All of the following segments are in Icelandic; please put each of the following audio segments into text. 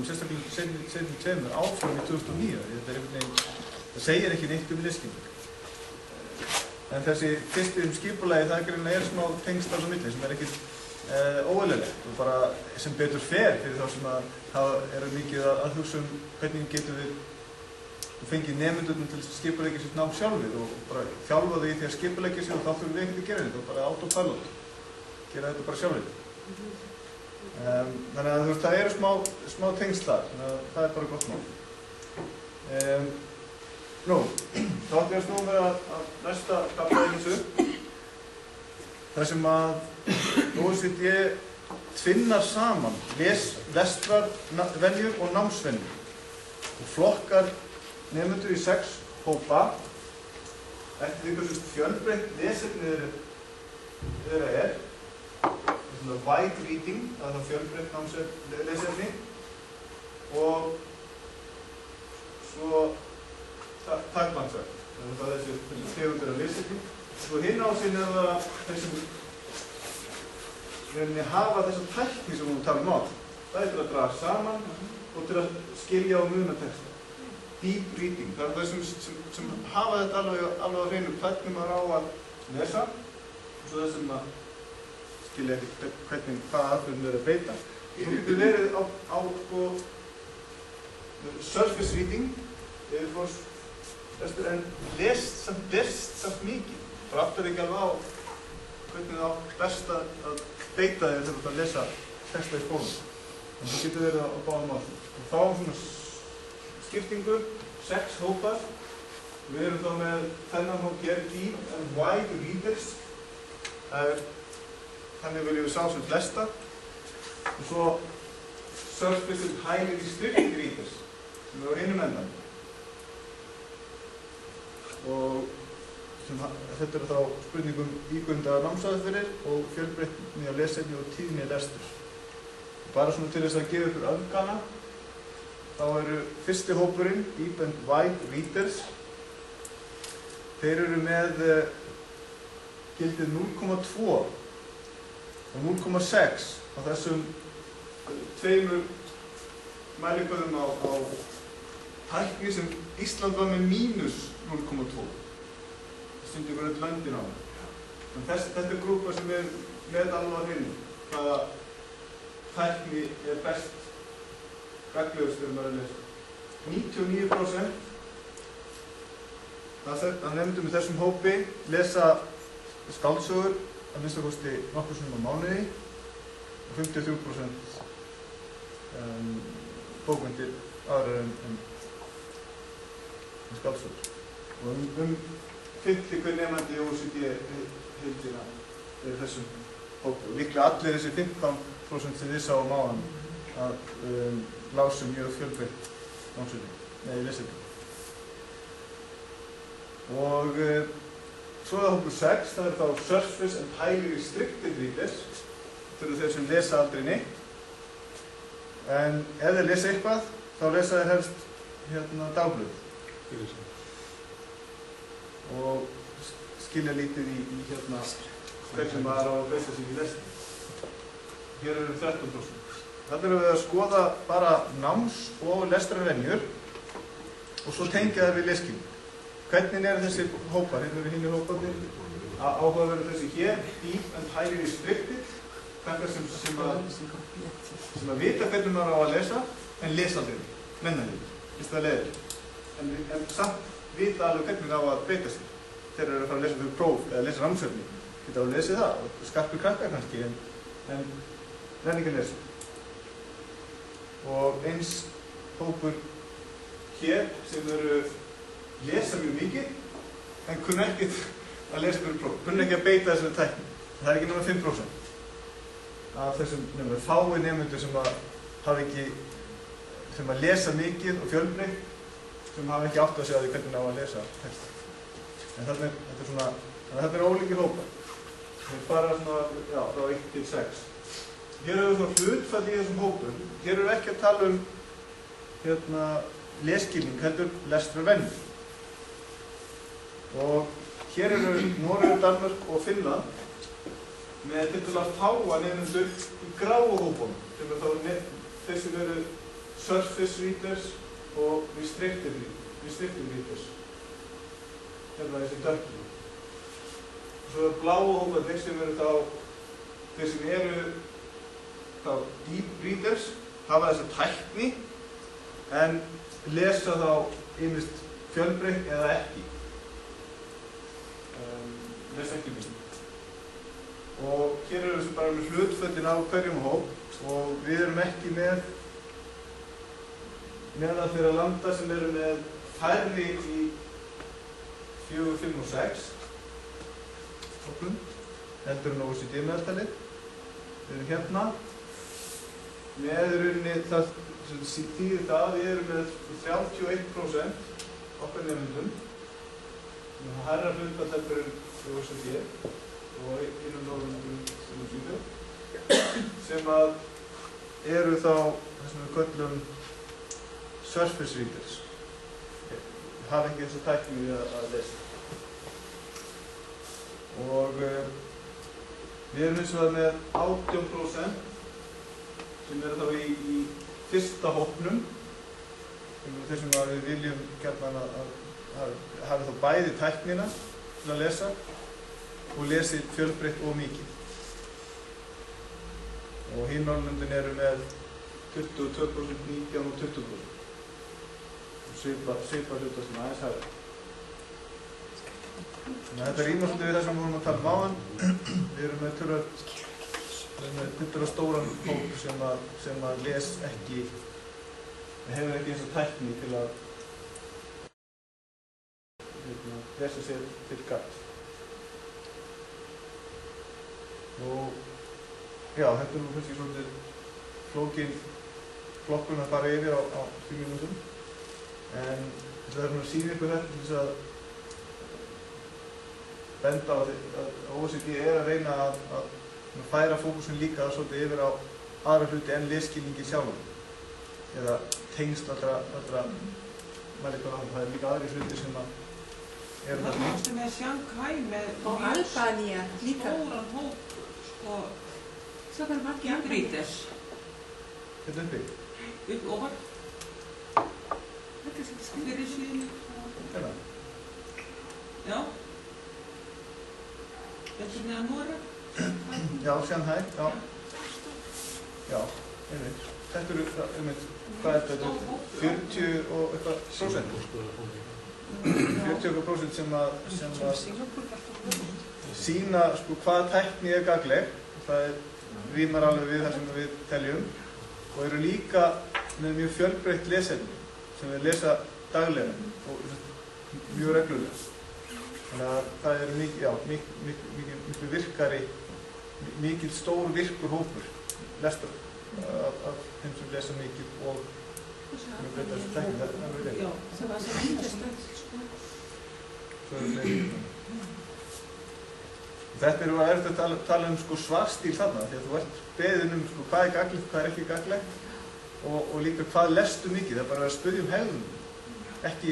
sérstaklega seinni tveimur áfram í 2009. Það segir ekki neitt lesskilning. En þessi fyrsti skipulagi það greinilega smá tengsl á milli sem ekkert óeðlilegt og bara sem betur fer fyrir þá sem eru mikið að hugsa hvernig getum við fengið nemendurnum til að skipuleggja sitt nám sjálfir og bara þjálfa þau í því að skipuleggja sig og þá þurfum við ekkert að gera þetta og bara autopilot gera þetta bara sjálfir. Þannig að það eru smá tengslar, þannig að það bara gott mál. Nú, þá ætlum við að snúa með að næsta kafla í þessu þar sem að OECD tvinnar saman lestrarvenjur og námsvenjur og flokkar nemendur í 6 hópa eftir því hversu fjölbreytt lesefni þeirra wide reading, það er fjölbreytt lesefni og svo takmarksvægt, það er þessi tegundir af lesefni. Svo hinn á sinni er það þessum hafa þessa tækni sem við talum á. Það er til að draga saman og til að skilja og muna texta. Deep reading, það er þau sem hafa þetta alveg á hreinu hvernig maður á að lesa og svo þessum að skilja ekki hvaða aðferðum er að beita. Svo getur verið á surface reading en lest samt mikið. Það áttar ekki alveg á hvernig það á best að beita þér þegar þú ert að lesa texta í skólanum. En það getur verið á báðum áttum. Og þá svona skiptingu, 6 hópar. Við erum þá með þennan hóp hér, deep and wide readers. Þannig viljum við sá sem flesta. Og svo surface and highly restricted readers, sem eru á hinum endanum. Og þetta eru þá spurningum ígrundaðar námsaðferðir og fjölbreytni af lesefni og tíðni lesturs. Bara svona til þess að gefa ykkur öfgana, þá eru fyrsti hópurinn, deep and wide readers. Þeir eru með gildið 0,2 og 0,6 á þessum tveimur mælikvörðum á tækni sem Ísland var með mínus 0,2. Það stundi ykkur öll löndin á það. Þetta er grúpa sem er með alveg á hreinu. Hvaða tækni er best gagnlegust þegar maður er að lesa. 99% af nemendum í þessum hópi lesa skáldsögur að minnsta kosti nokkur sinnum á mánuði og 53% bókmenntir aðrar en skáldsögur. Og 50 hver nemandi í OECD heildina er þessum hópi. Og líklega allir þessi 15% sem við sáum á hann að lásu mjög fjölbreytt lesefni. Og svo er það hópur 6, það er þá surface and highly restricted readers. Þetta eru þeir sem lesa aldrei neitt. En ef þeir lesa eitthvað, þá lesa þeir helst dagblöð. Og skilja lítið í hvernig maður á að beita sig í lesni. Hér eru 13%. Þarna erum við að skoða bara náms- og lestrarvenjur og svo tengja þær við lesskilning. Hvernig eru þessi hópar? Hérna eru hinir hóparnir. Áhugaverður þessi hér, deep and highly restricted. Krakkar sem að vita hvernig maður á að lesa, en lesa aldrei. Mennalíf. Vist það leiðir. En samt vita alveg hvernig á að beita sig. Þeir eru að fara að lesa fyrir próf eða lesa námsefni. Geta alveg lesið það. Skarpir krakkar kannski, en renningin lesa. Og eins hópur hér sem eru lesa mjög mikið, en kunna ekkert að lesa fyrir próf. Kunna ekki að beita þessari tækni. Það er ekki náttúrulega 5% af þessum fái nemendur sem að lesa mikið og fjölbreytt, sem hafa ekki átt að segja því hvernig á að lesa texta. En þetta er ólíkir hópar. Það er bara frá 1 til 6. Hér eru þá hlutfall í þessum hópum. Hér eru ekki að tala um lesskilning, heldur lestrarvenjur. Og hér eru Noregur, Danmörk og Finnland með tiltölulega fáa nemendur í gráu hópunum, sem er þá þeir sem eru surface readers og restricted readers. Hérna þessi dökki. Svo bláu hóparnir sem eru þá þeir sem eru þá deep readers, hafa þessa tækni en lesa þá ýmist fjölbreytt eða ekki. Lesa ekki mikið. Og hér eru við bara með hlutföllin á hverjum hóp og við erum ekki með meðal þeirra landa sem eru með færri í 4, 5 og 6 hópum, heldur en OECD meðaltalið. Við erum hérna með rauninni það sem þýðir það að við erum með 31% okkar nemendum með hærra hlutfall heldur en OECD og innan Norðurlöndum sem að eru þá það sem við köllum surface readers. Hafa ekki þessa tækni að lesa. Og við erum eins og það með 18% sem eru þá í fyrsta hópnum þessum að við viljum gjarnan að hafa þá bæði tæknina til að lesa og lesi fjölbreytt og mikið. Og hin Norðurlöndin eru með 22%, 19% og 20%. Svipa hluta sem aðeins hærra. Þannig að þetta rýmar svolítið við það sem við vorum að tala um áðan. Við erum með tiltölulega stóran hóp sem að les ekki, hefur ekki eins og tækni til að lesa sér til gagns. Og já, þetta er nú kannski svolítið flókin flokkun að fara yfir á 10 mínútum. En það er að sýna ykkur þetta til þess að benda á að OECD er að reyna að færa fókusin líka svolítið yfir á aðra hluti en lesskilningi sjálfum. Eða tengsl allra mælikvarða. Það er líka aðri hluti sem að eru það. Það varstu með Shanghai með og Albanía líka. Stóran hóp, sko, deep readers. Þetta uppi? Upp ofar. Fyrir síðan. Hérna? Já. Þetta er neðan Nóra. Já, Shanghai, já. Já, einmitt. Þetta eru, einmitt, hvað er þetta? 40 og eitthvað prósent. 40% sem að sýna sko hvað tækni er gagnleg. Það rýmar alveg við það sem við teljum og eru líka með mjög fjölbreytt lesefni sem við lesa daglega og mjög reglulega. Þannig að það er mikið virkari, mikið stór virkur hópur lestur af þeim sem lesa mikið og mjög breytt þessu tækni. Það er verið. Já, það var svo hýndastönd, sko. Svo er það Þetta er erfitt að tala um sko svarstíl þarna, því að þú ert beðinn um sko hvað er gagnlegt, hvað er ekki gagnlegt og líka hvað lestu mikið. Það er bara að spyrja um hegðun, ekki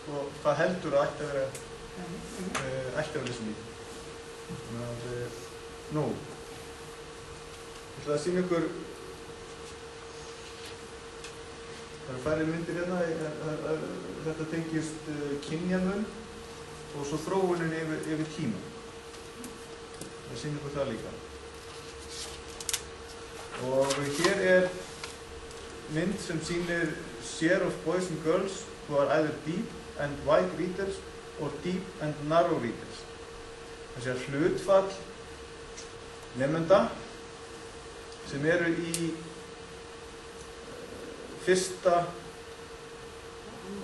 hvað heldur að ætti að vera lesa mikið. Þannig að, nú, ég ætla að sýna ykkur, það eru færri myndir hérna, þetta tengist kynjamun og svo þróunin yfir tíma. Það sýnir ykkur það líka. Og hér er mynd sem sýnir share of boys and girls who are either deep and wide readers or deep and narrow readers. Það sé hlutfall nemenda sem eru í fyrsta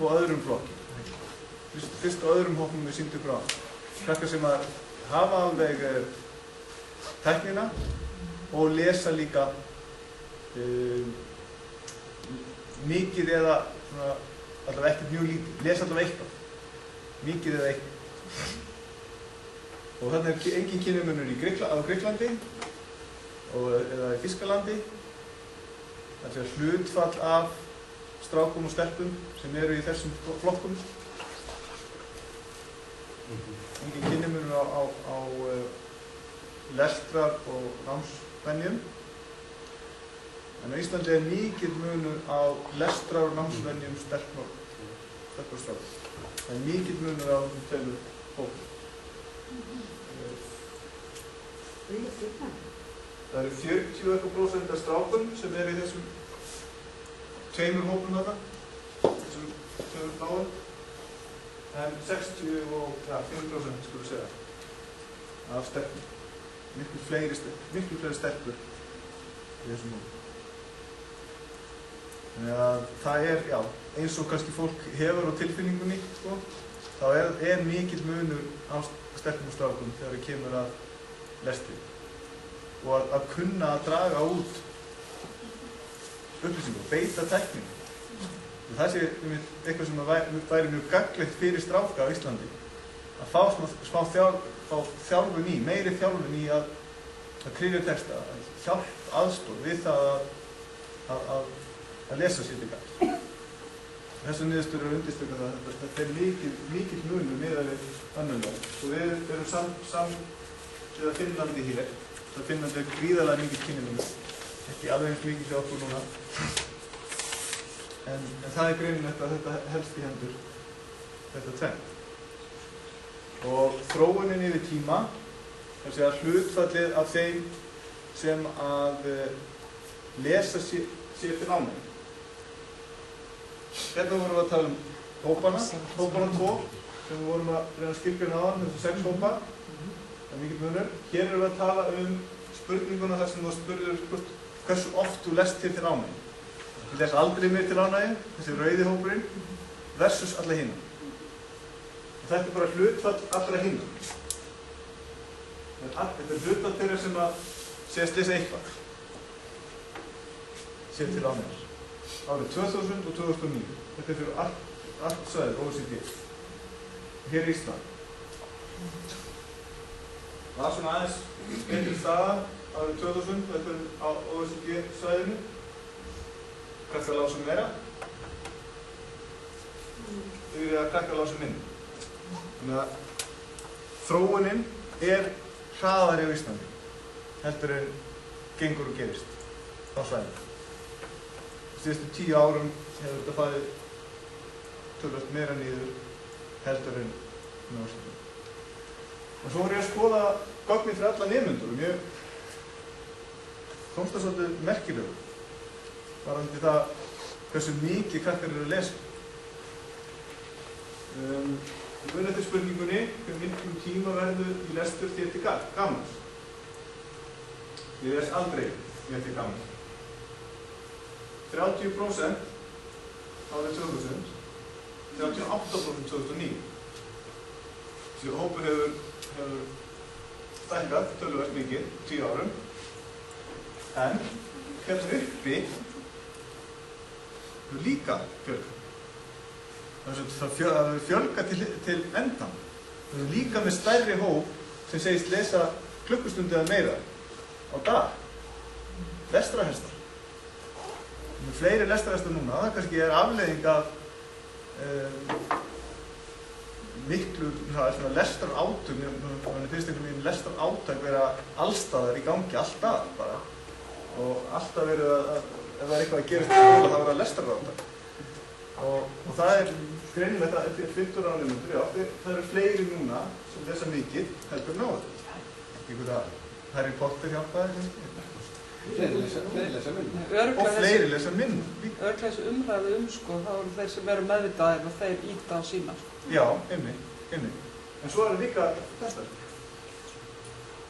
og öðrum flokki. Fyrsta og öðrum hópnum við sýndum frá. Krakkar sem að hafa alveg tæknina og lesa líka mikið eða svona, allavega ekkert mjög lítið. Lesa allavega eitthvað. Mikið eða eitthvað. Og þannig er engin kynjamunur á Grikklandi eða í Þýskalandi. Það er hlutfall af strákum og stelpum sem eru í þessum flokkum. Engin kynjamunur á lestrar og námsvenjum. En á Íslandi mikill munur á lestrar- og námsvenjum stelpna og stráka. Það mikill munur á þessum tveimur hópum. Það eru 40% af strákum sem í þessum tveimur hópum þarna, þessum tveimur bláum, en 65% skulum segja af stelpum. Miklu fleiri stelpur í þessum hópum. Þannig að það já, eins og kannski fólk hefur á tilfinningunni, sko, þá mikill munur á stelpum og strákum þegar það kemur að lestri. Og að kunna að draga út upplýsingu og beita tækningu. Það sé eitthvað sem væri mjög gagnlegt fyrir stráka á Íslandi. Að fá þjálfun meiri þjálfun í að kryfja texta, að aðstoð við það að lesa sér til gagns. Þessar niðurstöður eru undirstrikað að þetta mikill munur miðað við önnur lönd. Og við erum samhliða Finnlandi hér. Það Finnlandi gríðarlega mikill kynjamunur. Ekki alveg eins mikið hjá okkur núna. En það greinilegt að þetta helst í hendur þetta tvennt. Og þróunin yfir tíma, þar sé að hlutfallið af þeim sem að lesa sér til námi. Hérna vorum við að tala hópana 2, sem við vorum að reyna að skilgreina áðan, þessu 6 hópa. Það mikill munur. Hér erum við að tala spurninguna þar sem þú spurður hversu oft þú lest til námi. Ég les aldrei mér til ánægju, þessi rauði hópurinn, versus alla hina. Þetta bara hlutfall allra hina. Þetta hlutfall þeirra sem að segast lesa eitthvað. Sér til ánægju. Árið 2000 og 2009. Þetta fyrir allt svæðið, OECD. Hér í Ísland. Það var svona aðeins betri staða árið 2000, þetta á OECD svæðinu. Krakkar lásu meira. Yfir að krakkar lásu minni. Þannig að þróunin hraðari á Íslandi. Heldur en gengur og gerist á svæðinu. Síðustu 10 árum hefur þetta farið töluvert meira niður heldur en náttúrulega. Og svo var ég að skoða gögnin fyrir alla nemendur og mér komst það svolítið merkilegur varðandi það hversu mikið krakkar eru að lesa. Við munum eftir spurningunni hver miklum tíma verður í lestur þér til gamans. Ég les aldrei mér til gamans. 30% árið 2000, 38% 2009. Þessi hópur hefur stækkað töluvert mikið 10 árum. En hérna uppi hefur líka fjölgað. Það fjölgað til endan. Það er líka með stærri hóp sem segist lesa klukkustundu eða meira á dag. Lestrarhestar. Með fleiri lestrarhestar núna, það kannski afleiðing af miklu lestrarátök. Mér finnst einhvern veginn lestrarátök vera allstaðar í gangi, alltaf bara. Og alltaf verið að, ef það er eitthvað að gerast í skóla, það verið að lestrarátök. Og það greinilegt að eftir 15 ára nemendur, já, það eru fleiri núna sem lesa mikið heldur náður. Einhverja Harry Potter hjálpaði kannski. Fleiri lesa minna. Og fleiri lesa minna. Örglega þessu umræðu sko, þá eru þeir sem eru meðvitaðir og þeir íta á sína. Já, einmitt. En svo eru líka þetta.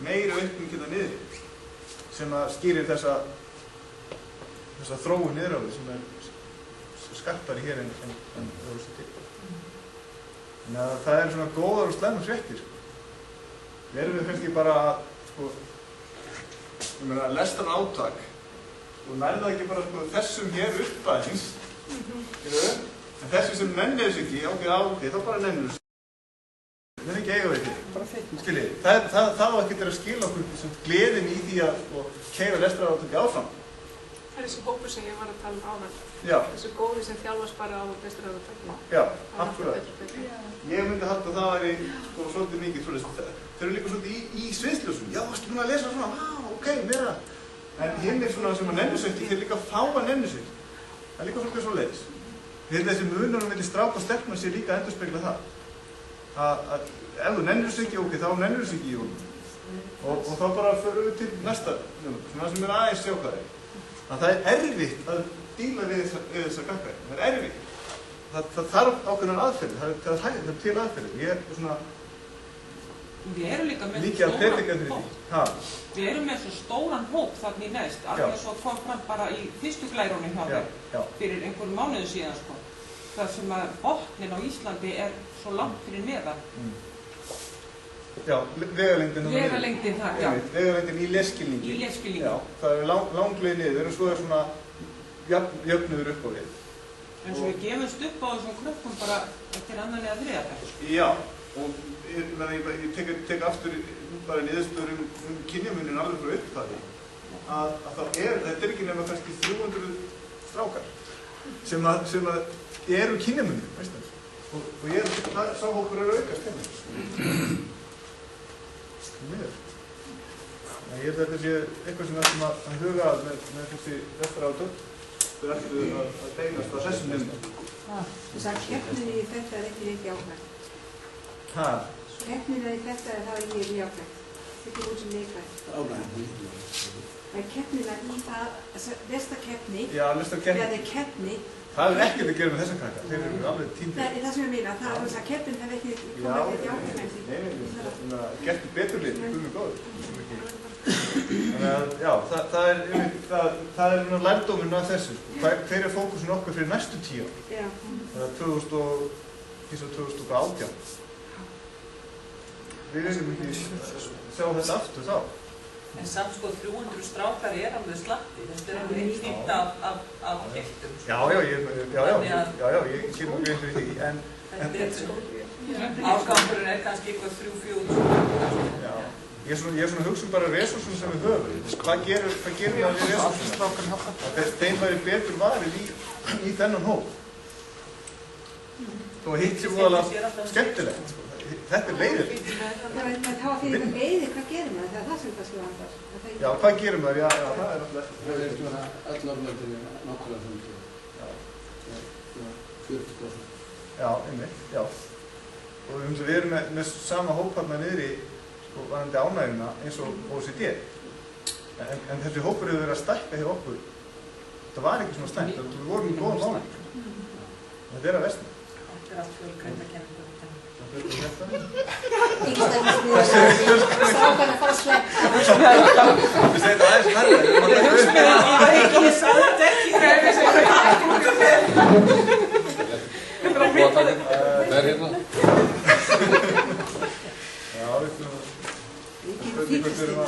Meiri aukning hérna niður sem að skýrir þessa þróun niður á því sem er skarpari hér en OECD. Þannig að það eru svona góðar og slæmar fréttir. Við erum kannski bara sko, lestrarátak og nærða ekki bara sko, þessum hér uppæðins en þessum sem nennir þessu ekki þá bara nennir þessu. Það er ekki eiga við því. Skiljið, það á ekki að skila okkur gleðin í því að keyra lestrarátak áfram. Það er þessi hópur sem ég var að tala áðan. Já. Þessi góði sem þjálfast bara á lestrarátakinu. Já, akkurat. Ég myndi halda að það væri sko, svolítið mikið svoleiðis. Þeir eru líka svolítið í sviðsljósum. Já, varstu búin að lesa svona? Ok, meira. En hinn svona sem að nennusveitti, þeir líka fá að nennusveitti. Það er líka svolítið svo leiðis. Þessi munur milli stráka og stelpna sé líka að endurspegla það. Að ef þú nennur sig ekki, ok, þá nennur sig ekki í honum. Og þá bara förum við til næsta nummer, svona sem er aðeins sjákvæðari. Að það er erfitt að díla við þessa gaggar. Það er erfitt. Það þarf ákveðnar aðferðir, það er til aðferðir. Ég er svona Við erum líka með mikið að predika fyrir því. Við erum með svo stóran hóp þarna í neðst, alveg eins og kom fram bara í fyrstu glærunni hjá þér fyrir einhverjum mánuðu síðan, sko. Það sem að botnin á Íslandi er svo langt fyrir neðan. Já, vegalengdin þar, já. Vegalengdin í lesskilningi. Í lesskilningi. Já, það er langleið niður og svo er svona jöfnuður upp á við. En svo við gefumst upp á þessum krökkum bara eftir annan eða þriðja bekk. Já, og ég tek aftur bara niðurstöður kynjamunin alveg frá upphafi að þetta er ekki nema kannski 300 strákar sem að eru kynjamunin, veist það? Og sá hópur eru aukast hérna. Ég held að þetta sé eitthvað sem við ætlum að huga að með þessi vestarátöld. Við ætlum að beinast að þessum nefndum. Þú sagði keppnin í þetta er ekki neitt jákvæmt. Keppnin í þetta er það ekki jákvæmt. Þetta er út sem neikvæmt. En keppnina í það, listakeppni, eða keppni, það er ekkert að gera með þessa krakka. Þeir eru alveg týndir. Það er það sem ég meina. Það er að keppnin hef ekki komið jákvæmt. Nei, gertu beturlið, guðmur góður. Þannig að, já, það er lærdóminn af þessu. Hver er fókusin okkar fyrir næstu 10 ár? Það er 2018. Við erum ekki sjá þetta aftur þá. En samt sko 300 strákar er alveg slatti. Þetta er alveg eitt af giltum. Já, ég kemur mig grein fyrir því. Árgangurinn er kannski eitthvað 3-4. Já. Ég er svona að hugsa bara resursum sem við höfum. Hvað gerir það við resursum? Þeim væri betur varið í þennan hóp. Þó að hitt sé voðalega skemmtilegt. Þetta er leiðir. En þá að fyrir það leiðir, hvað gerir maður? Það er það sem það sko vandar. Já, hvað gerir maður? Já, það er alltaf. Það er svona öll Norðurlöndin nákvæmlega svona 40%. Já, einmitt, já. Og við erum með sama hóp hérna niðri varðandi ánægjuna eins og OECD. En þessi hópur hefur verið að stækka hjá okkur. Það var ekki svona stækt, við vorum í góðum ánægjum. Þetta er að versna. Þetta er allt fjölgrænda kenningar. Strákarna fara að sleppa. Við segum þetta aðeins herra. Ég sagði þetta Það er hérna. Já, við þurfum að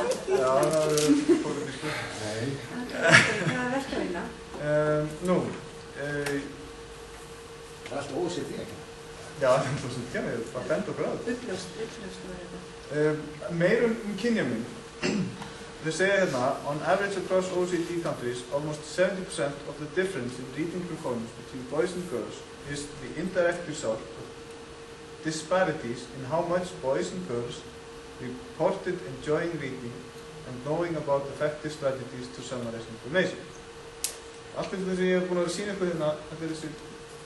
það er pólitísku. Nei. Það er verkefnina. Nú, Það er alltaf OECD ekki. já, það sem kemur, það bend okkur á þetta. Upplöst var þetta. Meir kynjamun. Þau segja hérna, on average across OECD countries, almost 70% of the difference in reading performance between boys and girls is the indirect result of disparities in how much boys and girls reported enjoying reading and knowing about effective strategies to summarize information. Allt þetta sem ég hef búin að sína ykkur hérna, þetta er þessi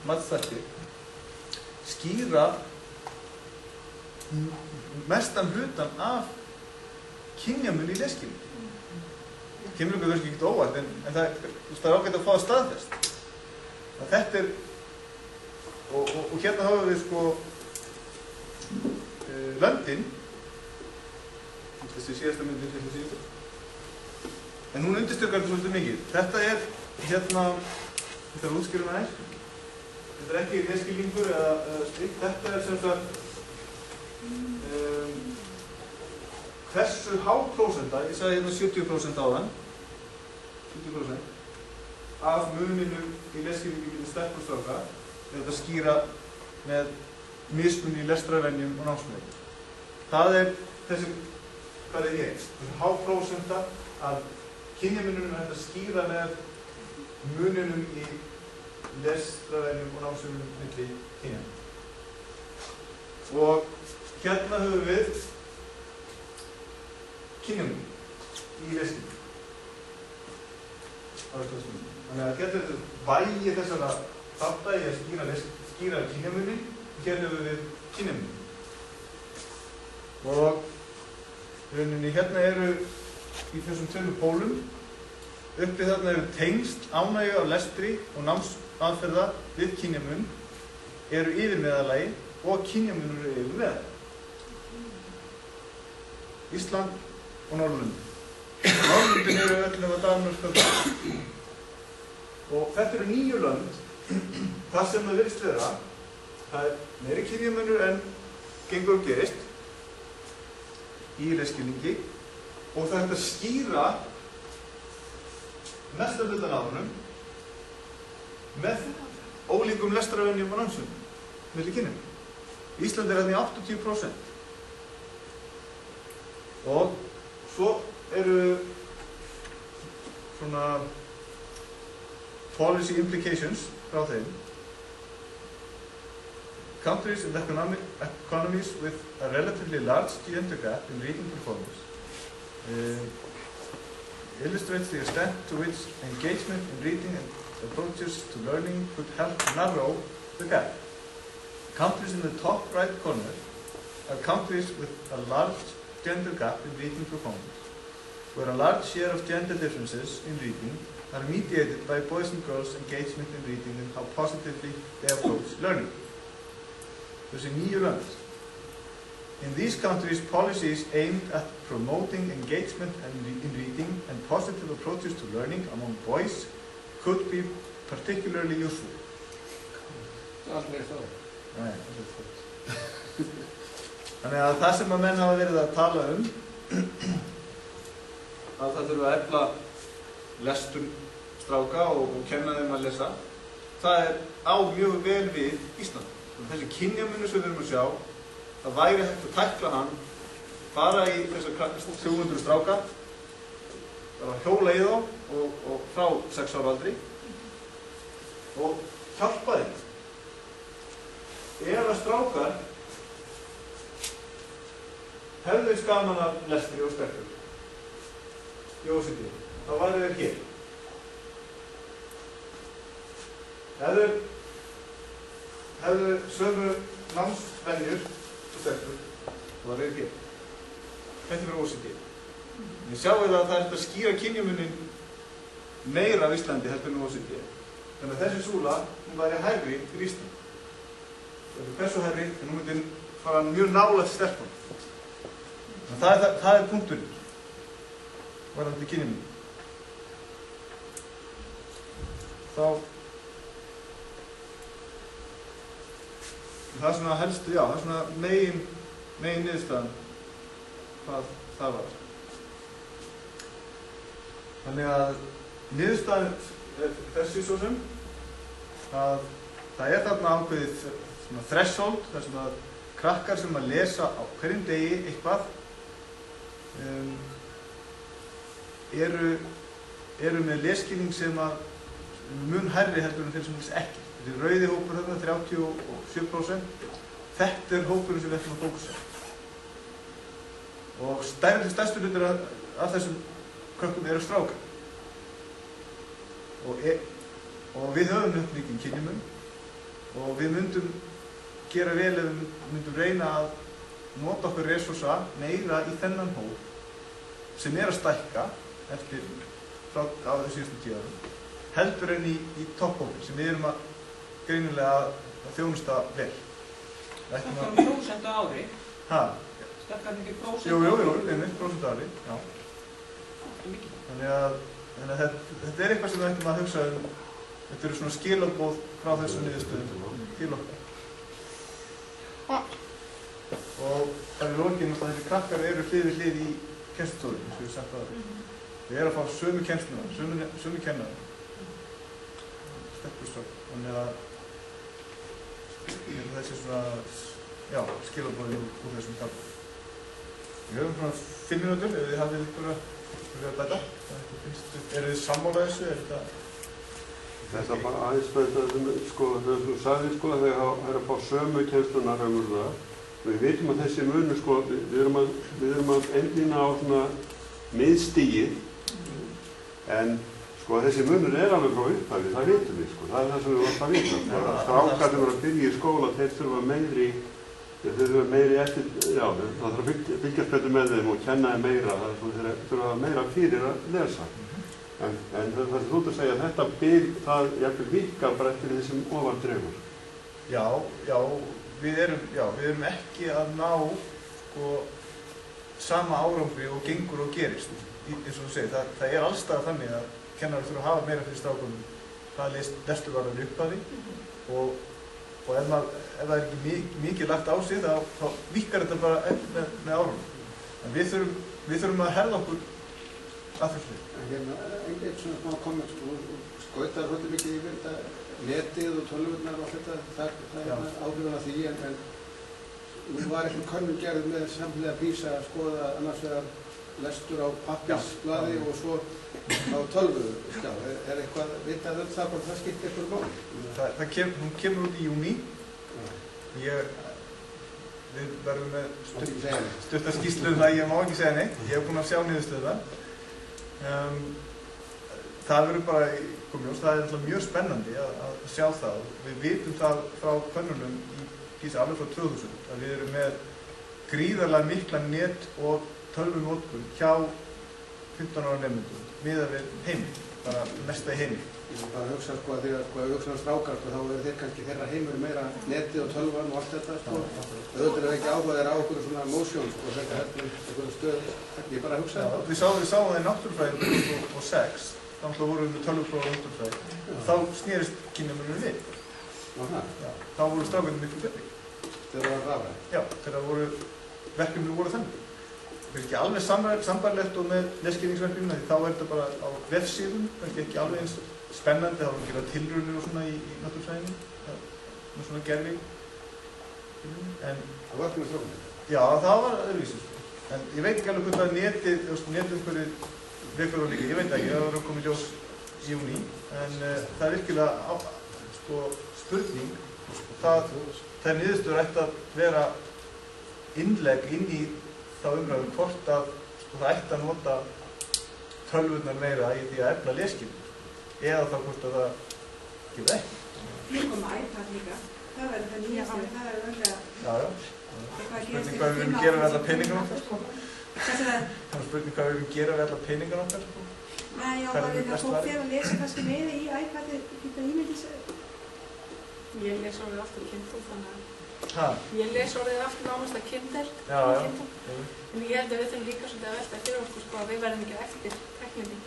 matsþætti, skýra mestan hlutan af kynjamun í lesskilningi. Kemur ykkur kannski ekkert óvart, en það er ágætt að fá það staðfest. Þetta er, og hérna höfum við sko löndin, þessi síðasta myndin til þessi síðasta. En hún undirstrykar þetta svolítið mikið. Þetta er hérna, þetta er útskýrum aðeins. Þetta er ekki lesskilningur eða slíkt. Þetta er sem sagt hversu há prósenta, ég sagði hérna 70% áðan, 70% af muninum í lesskilningi milli stelpna og stráka er þetta skýra með mismun í lestrarvenjum og námsmeðum. Það er þessi, hvað er ég? Þessi há prósenta af kynjamunum er þetta skýra með muninum í lestrarvenjum og námsmeðum milli kynjanum. Og hérna höfum við kynjamun í lesskilningi. Þannig að þetta er vægi þessara þátta í að skýra kynjamunin, hér hefur við kynjamunin. Og rauninni hérna eru í þessum tveimur pólum, uppi þarna eru tengsl, ánægju af lestri og námsaðferða við kynjamun, eru yfir meðalagi og kynjamunur eru yfir meðalagi. Ísland og Norðurlöndin. Norðurlöndin eru öll nema Danmörk og Ísland. Og þetta eru 9 lönd, þar sem það virðist vera, það er meiri kynjamunur en gengur og gerist í lesskilningi og það er hægt að skýra mesta hlutan af honum með ólíkum lestrarvenjum og námsum milli kynjum. Ísland er hérna í 80%. Og svo eru svona policy implications frá þeim. Countries and economies with a relatively large gender gap in reading performance illustrates the extent to which engagement in reading and approaches to learning could help narrow the gap. Countries in the top right corner are countries with a large gender gap in reading performance, where a large share of gender differences in reading are mediated by boys and girls' engagement in reading and how positively they approach learning. Þessi 9 lönd. In these countries, policies aimed at promoting engagement in reading and positive approaches to learning among boys could be particularly useful. Aldrei þá. Nei, aldrei þá. Þannig að það sem að menn hafa verið að tala að það þurfa að efla lestur stráka og kenna þeim að lesa, það á mjög vel við Ísland. Þessi kynjamunur sem við erum að sjá, það væri hægt að tækla hann bara í þessar 300 stráka, bara hjóla í þá og frá 6 ára aldri og hjálpa þeim. Ef að strákar hefðu gaman af lestri og spektur í OECD, þá væri þeir hér. Hefðu sömu námsvenjur og spektur, þá væri þeir hér. Þetta er OECD. Við sjáum það að það er að skýra kynjamunin meira af Íslandi heldur en OECD. Þannig að þessi súla, hún væri hærri fyrir Ísland. Það er hversu hærri, en hún myndi fara mjög nálægt stelpun. Það er punkturinn varðandi kynjamunin. Það er svona helstu, já, það er svona megin niðurstaðan hvað það var. Þannig að niðurstaðan er þessi svo sem að það er þarna ákveðið svona threshold, þar sem að krakkar sem að lesa á hverjum degi eitthvað eru með lesskilning sem að mun hærri heldur en þeir sem les ekki. Þessi rauði hópur þarna, 37%, þetta er hópurinn sem við ætlum að fókusa. Og stærstu hlutur af þessum krökkum eru strákar. Og við höfum mikinn kynjamun og við myndum gera vel ef við myndum reyna að nota okkur resursa meira í þennan hóp sem er að stækka eftir frá þessu síðustu 10 árum heldur en í topphópi sem við erum að greinilega að þjónusta vel. Stækkar 1% á ári? Hæ? Stækkar ekki 1% á ári? Jú, einmitt 1% á ári, já. Þannig að þetta er eitthvað sem við ættum að hugsa þetta eru svona skilaboð frá þessum niðurstöðum til okkar. Og það er lógin að þessi krakkar eru hlið við hlið í kennslustofum, eins og ég sagt það. Við erum að fá sömu kennsluna, sömu kennara. Stefnustofn. Þannig að þessi svona, já, skilaboðin úr þessum kafla. Við höfum svona 5 mínútur ef þið hafið ykkur að bæta. Eru þið sammála þessu? Þetta bara aðeins með þetta, þegar þú sagði, þegar það er að fá sömu kennsluna raunverulega. Við vitum að þessi munu, við erum að endina á svona miðstigið, en Sko þessi munur alveg frá upphafi, það vitum við sko, það það sem við varum að vita. Strákar sem að byrja í skóla, þeir þurfa meiri eftir, já, það þarf að fylgjast betur með þeim og kenna þeim meira, þeir þurfa meira fyrir að lesa. En það er þú að segja að þetta það jafnvel virkar bara eftir því sem ofar dregur. Já, við erum ekki að ná sko sama árangri og gengur og gerist. Eins og þú segir, það er allstað þannig að kennarar þurfa að hafa meira fyrir strákunum hvað lestuvarðar upphafi og ef það er ekki mikið lagt á sig þá virkar þetta bara með árangri. En við þurfum að herða okkur að þessu. Eitt svona smá komment, skautar svolítið mikið yfir þetta netið og tölvurnar og allt þetta, það er áhrifan af því, en nú var eitthvað könnun gerð með samhliða PISA að skoða annars vegar lestur á pappirsblaði og svo á tölvuskjá. Er eitthvað vitað það hvort það skiptir eitthvað máli? Hún kemur út í júní. Við verðum með stutta skýrslu það, ég má ekki segja neitt. Ég hef búin að sjá niðurstöðuna. Það verður bara komið ljós, það er mjög spennandi að sjá það. Við vitum það frá könnunum í PISA alveg frá 2000 að við erum með gríðarlega mikla net og tölvunotkun hjá 15 ára nemendum miðað við heiminn, bara mesta í heiminn. Ég vil bara hugsa sko að þegar hugsa strákar þá eru þeir kannski þeirra heimur meira netið og tölvan og allt þetta sko. Auðvitað er ekki áhugaðir á okkur svona motion sko, þetta er eitthvað stöð, ég bara hugsa þetta. Við sáum það í náttúrufræði 2006, þá vorum við með tölvupróf á náttúrufræði. Þá snerist kynjamunum við. Þá voru strákarnir miklu betri. Þegar það var rafræði? Já, þegar verkefni voru þannig. Það er ekki alveg sambarlegt og með lesskilningsverkefni, þá er þetta bara á vefsíðum, kannski ekki alveg eins spennandi, þá erum við að gera tilraunir og svona í náttúrufræðinni, með svona gerfi. Það var ekki með þróunni? Já, það var öðruvísi. En ég veit ekki alveg hvort það er netumhverfið vekur og líka, ég veit ekki, það var að koma í ljós í júní, en það er virkilega spurning, það er niðurstöður ætti að vera innlegg inn í þá umræðu hvort að það ætti að nota tölvurnar meira í því að efla lesskilning eða þá hvort að það gefur ekki. Líka með iPad líka, það verður það nýjast en það er örlega spurning hvað við viljum gera við alla peningar okkar það er spurning hvað við viljum gera við alla peningar okkar Nei, já, það er það fólk þegar að lesa kannski meira í iPad geta ímyndis Ég les orðið alltaf Kindle þannig að ég les orðið alltaf nánast að Kindle en ég held að við þurfum líka svolítið að velta fyrir okkur sko að við verðum ekki eftir tekninni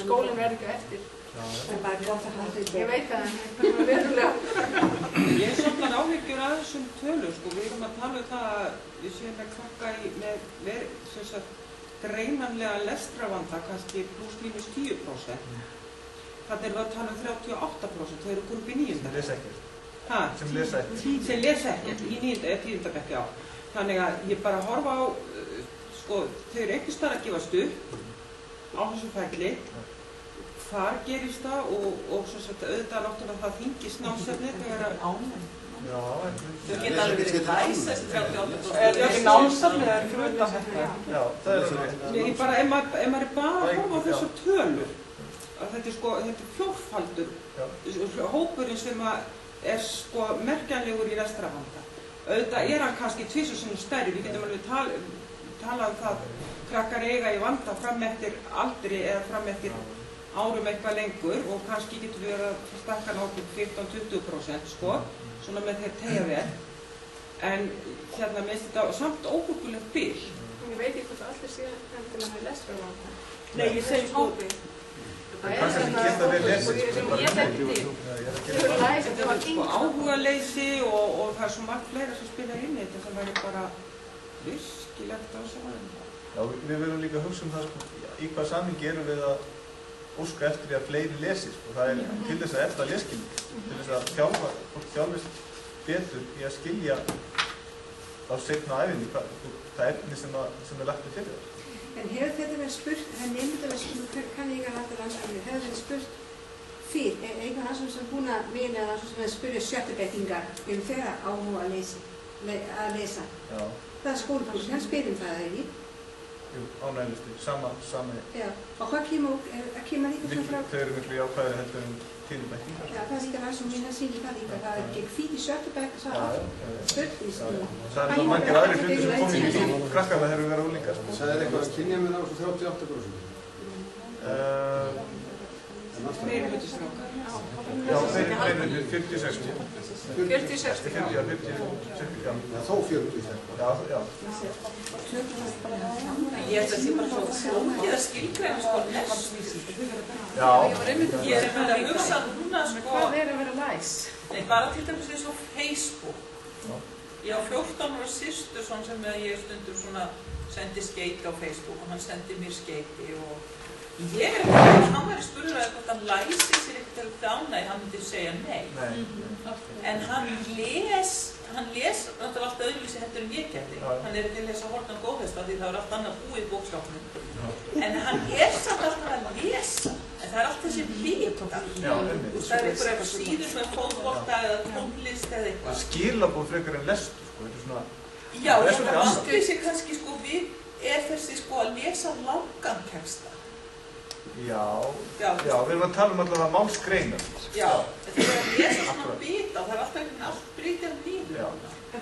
skólinn verður ekki eftir það er bara gott að halda ég veit það en það er verulega Ég er svolítið áhyggjur að þessum tölum sko, við erum að tala það að við séum að krakka með greinanlega lestravanda kannski pluss mínus 10%. Þannig erum við að tala 38%, þau eru komið í 9. Sem lesa ekkert. Sem lesa ekkert í 9. eða 10. bekki á. Þannig að ég bara horfa á, sko, þau eru einhvers staðar að gefast upp á þessum ferli. Þar gerist það og svo auðvitað náttúrulega það þyngist námsefni þegar að þau geta alveg verið læs þessi 38%. Er ekki námsefni eða ekki utan þetta? Já, það er það. Ef maður er bara að horfa á þessar tölur, þetta er fjórfaldur hópurinn sem er sko merkjanlegur í lestrarvanda. Auðvitað er hann kannski 2 sinnum stærri, við getum alveg talað um það krakkar eiga í vanda fram eftir aldri eða fram eftir árum eitthvað lengur og kannski getur við að stakka náttúrulega 15-20% sko, svona með þeir tegja vel. En hérna minnst þetta samt óhuggulegt bil. Ég veit ekki hvort allir séu endilega með lestrarvanda. Nei, ég segi sko Það er svona áhugaleysi og það er svo margt fleira sem spila inn í þetta sem væri bara virkilegt á þessu aðeins. Já, við verðum líka að hugsa um það sko, í hvað samhengi erum við að óska eftir því að fleiri lesi og það er til þess að efla lesskilning, til þess að fólk þjálfist betur í að skilja á seinna ævinni það efni sem er lagt við fyrir það. En hefur þetta verið spurt, það er nefndilega spurt, kann ég ekki að halda landsafni, hefur þetta spurt fyrr, einhvern annan sem búin að vinna eða sem spurði sjöttubettingar þeirra áhuga að lesa. Já. Það er skólabúr, hann spyrir það ekki. ánægjulisti, sami. Já, og hvað kemur líka svona frá? Þau eru miklu jákvæðari heldur en tíðnibækkingar. Já, það er líka það sem mér sýnir það líka, það er ekki hvít í sjöttu bekk, það er allt fullvís. Það eru margir aðrir hlutir sem komið í krakkarna þegar við verðum úlingar. Það er eitthvað að kynja mér á svo 38%. Meiri hluti strákar. Já, meiri 40-60. 40-60. Já, 40-60, já. Þó 40. Já. Ég held að það sé bara svo flókið að skilgreina sko lesvísi. Já. Ég er að hugsa núna sko... Hvað er að vera læs? Nei, bara til dæmis eins og Facebook. Ég á 14 ára systur sem ég stundum svona sendi skeiti á Facebook og hann sendi mér skeiti og ég er ekki að hann væri spurður hvort hann læsi sér ekkert til ánægi, hann myndi segja nei. En hann les náttúrulega allt öðruvísi heldur en ég gerði. Hann er ekki að lesa Hortan góðhesta því það er allt annað búið í bókstafnum. En hann samt alltaf að lesa. En það er allt þessi hlutar. Það er einhverja síður sem er fótbolta eða tónlist eða eitthvað. Skilaboð frekar en lestur, sko, þetta er svona... Já, það vantur sig kannski, sko, þessi, sko, að lesa langan texta. Já, við erum að tala allavega málsgreinar. Já, þetta er að lesa svona bita og það er alltaf einhvern allt breytið nýður.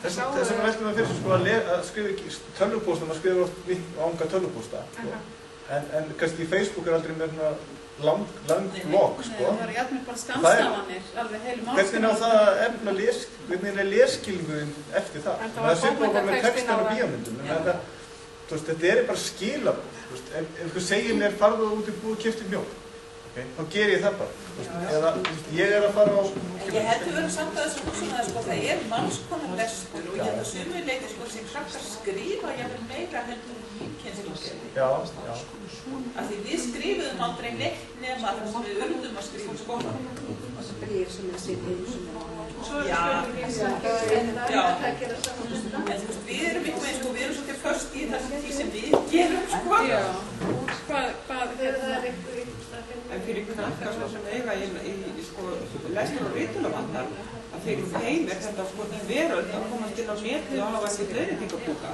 Þess vegna veltum við fyrir sko að skrifa tölvupósta, maður skrifur oft ánga tölvupósta. En kannski í Facebook er aldrei með svona lang blogg, sko. Það er jafnveg bara skamstafanir, alveg heilu málsgreinar. Hvernig á það að efna hvernig er lesskilningurinn eftir það? Það er svippað bara með textan og bíómyndum. Þetta er bara skilabóð. Ef einhver segir mér farðu út í búð og keyptu mjólk, þá ger ég það bara. Eða ég er að fara á... Ég heldur verið samt að þessu húsum að það er mannskonar lestur og ég held að sumir leiti sem krakkar skrifa jafnvel meira heldur líkkennslugerði. Já. Af því við skrifuðum aldrei neitt nema þar sem við urðum að skrifa í skólanum. Og svo brýr sem er sitt einu sem er Já. En þú veist, við erum eitthvað eins og við erum svolítið först í því sem við gerum, sko. Já. Hvað er það? En fyrir krakkar sem eiga í sko lestur og ritunarvandar, að fyrir þeim er þetta sko veröld að komast inn á netið og hafa ekkert leiðréttingabóka.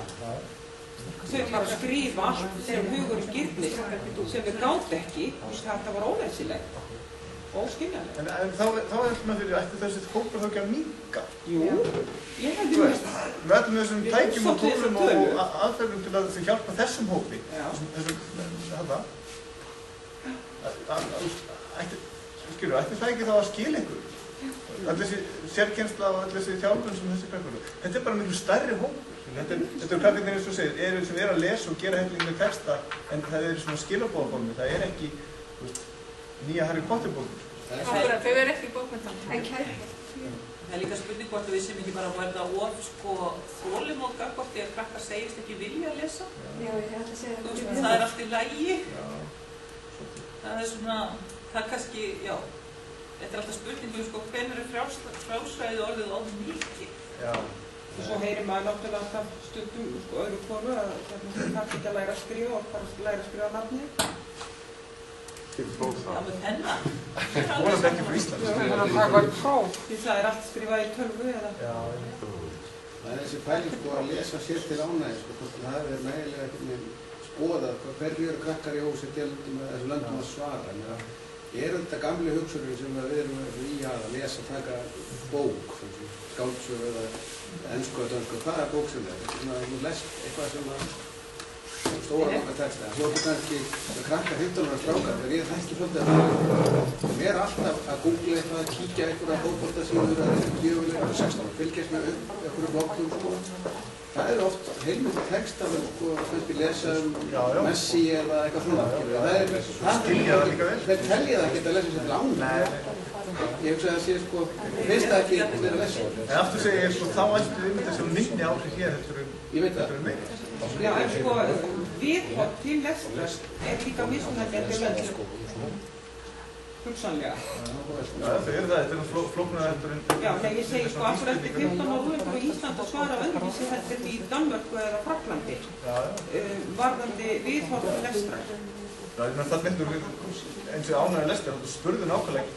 Þau bara skrifa allt sem hugur girnir, sem við gátt ekki, og þetta var óverðsilegt. Óskiljanlega. En þá er alltaf fyrir ætti þessi hópur þá ekki að minnka. Jú, ég hefði veist. Við ætlum þessum tækjum og tólum og aðferðum til að hjálpa þessum hópi. Ætti það ekki þá að skila ykkur? Öll þessi sérkennsla og öll þessi þjálfun sem þessi krakkar. Þetta er bara miklu stærri hópur. Þetta er krakkarnir eins og segir, sem er að lesa og gera helling með texta, en það er svona skilabóðaformi. Það er ekki nýja Harry Potter bókur. Þau eru ekki bókmyndan. Það er líka spurning hvort við sem ekki bara verða of sko þolinmóð gagnvart því að krakkar segist ekki vilja að lesa. Já, ég ætla að segja það. Það er allt í lagi. Það er svona, það er kannski, já, þetta er alltaf spurningu sko hvenær er frjálsræði orðið of mikið. Já. Og svo heyrir maður náttúrulega alltaf stundum sko öðru hvoru að það þarf ekki að læra að skrifa og bara læra að skrifa nafni. Já, með penna. Vonandi ekki fyrir Ísland. Það er að taka í próf. Því það er allt skrifað í tölvu eða... Það er þessi pæling sko að lesa sér til ánægi sko, það er nægilega ekkert skoðað hverju eru krakkar í OECD-löndum eða þessum löndum að svara. Eru þetta gamli hugsunum sem við erum í að lesa, taka bók, skáldsögu eða ensku eða dönsku, hvaða bók sem er? Þú lest eitthvað sem að stóra langa texta. Þú ertu kannski krakkar 15 ára strákar, þegar ég þekki svolítið að mér er alltaf að googla eitthvað, að kíkja einhverja fótboltasíður eða gjöfulega, 16 ára, fylgjast með einhverju bloggum sko. Það eru oft heilmikið texta vel sko, kannski lesa Messi eða eitthvað svona. Þeir telja það ekki að lesa sér til ánægi. Ég hugsa að það sé sko, finnst það ekki verið að lesa. En aftur segja ég sko, þá ættu við mynda sem minni áhrif hér heldur mig. Já, en sko, viðhorf til lestrar er líka mismunandi eftir löndum. Hugsanlega. Já, þau eru það, þetta er flóknar heldur en... Já, þegar ég segi sko, aftur eftir 15 ára úrlengur á Ísland að svara öðruvísi heldur í Danmörku eða Frakklandi, varðandi viðhorf til lestrar. Já, það myndur við eins og ánægja lestrar, þú spurðu nákvæmlega.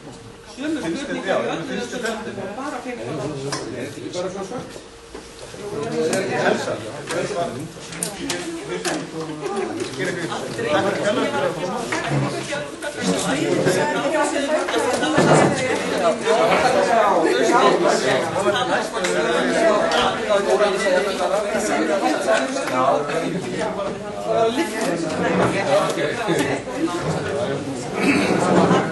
Sömu spurningar í öllum þessum löndum og bara 15 ára. Er þetta ekki bara svona svart? Okay.